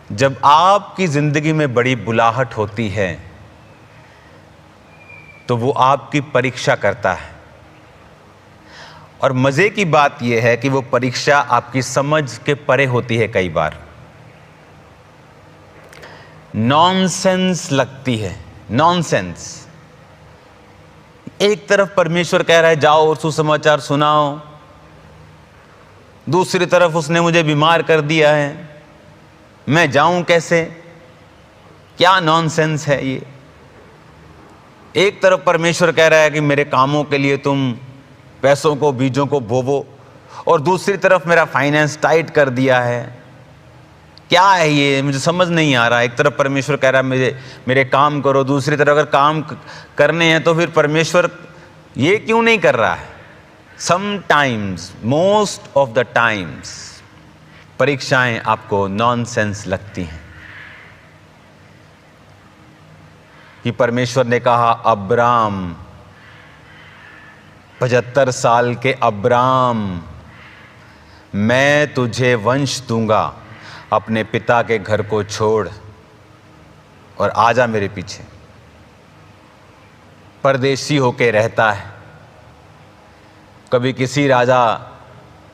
जब आपकी जिंदगी में बड़ी बुलाहट होती है तो वो आपकी परीक्षा करता है, और मजे की बात यह है कि वो परीक्षा आपकी समझ के परे होती है। कई बार नॉनसेंस लगती है, नॉनसेंस। एक तरफ परमेश्वर कह रहा है जाओ और सुसमाचार सुनाओ, दूसरी तरफ उसने मुझे बीमार कर दिया है, मैं जाऊं कैसे? क्या नॉनसेंस है ये। एक तरफ परमेश्वर कह रहा है कि मेरे कामों के लिए तुम पैसों को, बीजों को बोवो, और दूसरी तरफ मेरा फाइनेंस टाइट कर दिया है। क्या है ये, मुझे समझ नहीं आ रहा। एक तरफ परमेश्वर कह रहा है मेरे काम करो, दूसरी तरफ अगर काम करने हैं तो फिर परमेश्वर ये क्यों नहीं कर रहा है? Sometimes, most of the times परीक्षाएं आपको नॉनसेंस लगती हैं। कि परमेश्वर ने कहा अब्राम, 75 साल के अब्राम, मैं तुझे वंश दूंगा, अपने पिता के घर को छोड़ और आजा मेरे पीछे। परदेशी होके रहता है, कभी किसी राजा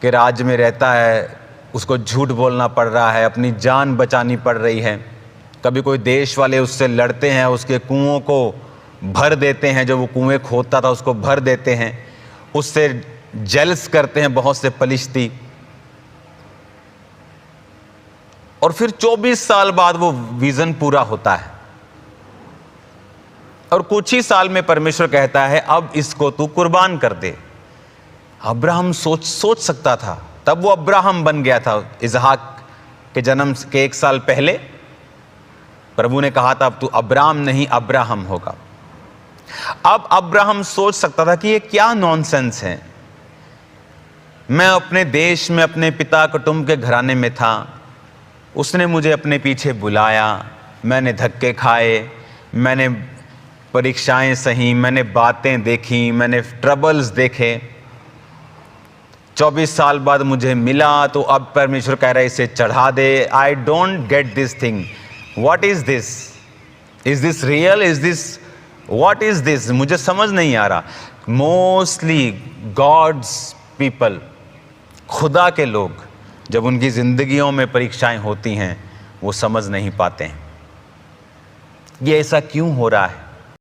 के राज्य में रहता है, उसको झूठ बोलना पड़ रहा है, अपनी जान बचानी पड़ रही है। कभी कोई देश वाले उससे लड़ते हैं, उसके कुओं को भर देते हैं, जो वो कुएं खोदता था उसको भर देते हैं, उससे जेलस करते हैं बहुत से पलिश्ती। और फिर 24 साल बाद वो विजन पूरा होता है, और कुछ ही साल में परमेश्वर कहता है अब इसको तू कुर्बान कर दे। अब्राहम सोच सकता था, तब वो अब्राहम बन गया था। इसहाक के जन्म के 1 साल पहले प्रभु ने कहा था अब तू अब्राम नहीं अब्राहम होगा। अब अब्राहम सोच सकता था कि ये क्या नॉनसेंस है। मैं अपने देश में अपने पिता कुटुंब के घराने में था, उसने मुझे अपने पीछे बुलाया, मैंने धक्के खाए, मैंने परीक्षाएं सही, मैंने बातें देखी, मैंने ट्रबल्स देखे। 24 साल बाद मुझे मिला तो अब परमेश्वर कह रहा है इसे चढ़ा दे। I don't get this thing, what is this, is this real, is this, what is this, मुझे समझ नहीं आ रहा। मोस्टली गॉड्स पीपल, खुदा के लोग, जब उनकी जिंदगियों में परीक्षाएं होती हैं वो समझ नहीं पाते हैं ये ऐसा क्यों हो रहा है।